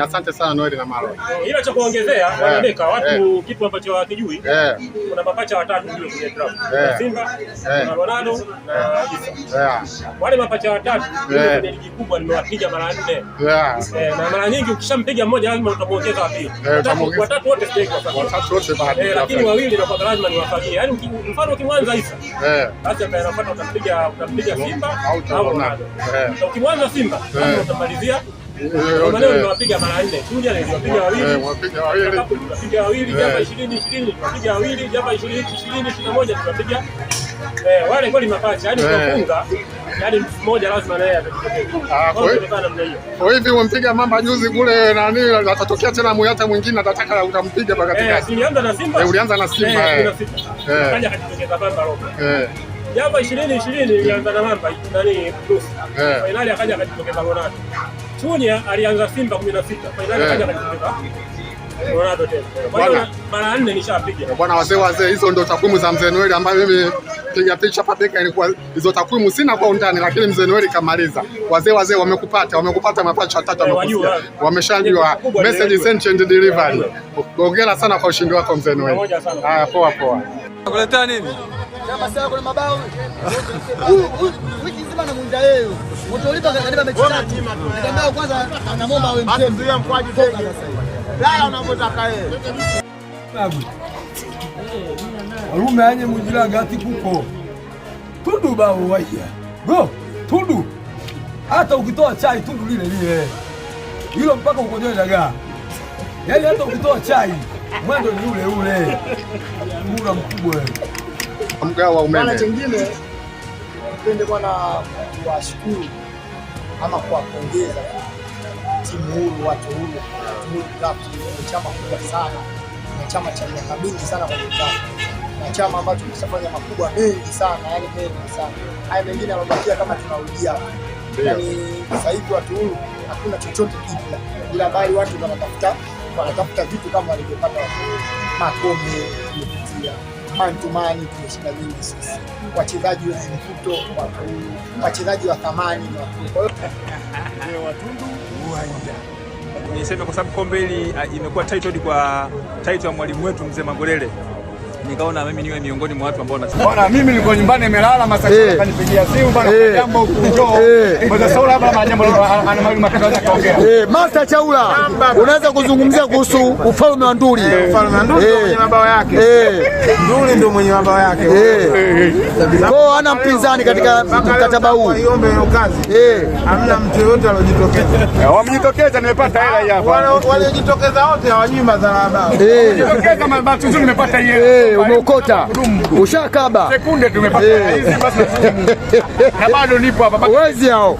Asante sana Noel na Maro. Ila cha kuongezea wanadeka watu kitu ambacho hawakijui. Kuna mapacha watatu ndio kwenye draft. Simba, na Ronaldo na Isa. Wale mapacha watatu kwenye ligi kubwa nimewapiga mara 4. Na mara nyingi ukishampiga mmoja lazima utamuongeza wa pili. Watatu wote stake watatu wote baada. Lakini wawili na kwa lazima niwafagie. Yaani mfano ukimwanza Isa. Basi atafuata utampiga Simba au Ronaldo. Ukimwanza Simba utamalizia maneno niwapiga mara 4. Chunya niliwapiga wawili. Wapiga wawili jamba 20 wapiga wawili jamba 20 21 tunapiga wale kweli mapacha yani kufunga yani mmoja lazima naye atatokea. Kwa hivyo umempiga Mamba juzi kule nani atatokea tena hata mwingine atataka utampiga mpaka katikati. Ulianza na Simba? Ulianza na Simba. Kaja katokea Mamba robo. Jamba 20 ilianza na Mamba nani plus. Finali akaja katokea Ronaldo. Chunya alianza Simba 16. Finali akaja katokea Ronaldo tena. Bwana mara 4 nishapiga. Bwana wazee hizo ndio takwimu za Mzee Noel ambayo mimi piga picha hapa beka ilikuwa hizo takwimu sina kwa undani lakini Mzee Noel kamaliza. Wazee wamekupata mapacha watatu wameshajua message sent and delivery. Hongera sana kwa ushindi wako Mzee Noel. Haya poa. Nakuletea nini? Kama sasa kuna mabao. Wiki nzima na muda yeye. Utolipa karibu mechi 3. Ndio kwanza anamwomba awe mzee. Ndio mkwaji tena sasa hivi. Lala unapotaka yeye. Alume anye mujira gati kuko. Tundu bao waya. Bro, tundu. Hata ukitoa chai tundu lile. Hilo mpaka ukojoe dagaa. Yaani hata ukitoa chai mwendo ni ule. Mura mkubwa wewe. Mgao wa umeme. Bwana chengine nipende bwana kuwashukuru ama kuwapongeza timu huru watu huru draft ni chama kubwa sana. Ni chama cha miaka mingi sana kwa draft. Na chama ambacho kimefanya makubwa mengi sana, yani mengi sana. Haya mengine yanabakia kama tunarudia. Yaani sasa hivi watu huru hakuna chochote kipya. Ila bali watu wanatafuta vitu kama walivyopata makombe tumepitia. Mantumani tumeshinda nyingi sisi. Wachezaji wenye mvuto, wachezaji wa thamani na Watundu uwaida. Niseme kwa sababu kombe hili imekuwa titled kwa title ya mwalimu wetu Mzee Mangolele. Nikaona mimi niwe miongoni mwa watu ambao bwana mimi nilikuwa nyumbani nimelala masakini kanipigia simu bwana jambo huko njoo. Mzee Saula hapa majambo ana mali matangazo kaongea. Master Chaula unaweza kuzungumzia kuhusu ufalme wa Nduli. Ufalme wa Nduli ndio mwenye mabao yake. Nduli ndio mwenye mabao yake. Kwa ana mpinzani katika mkataba huu. Iombe hiyo kazi. Hamna mtu yote aliyojitokeza. Wamejitokeza nimepata hela hii hapa. Waliojitokeza wote hawanywi madhara mabao. Wamejitokeza mabao nzuri nimepata hela. Umeokota. Ushakaba. Sekunde tumepata hizi basi. Na bado nipo hapa. Wezi hao.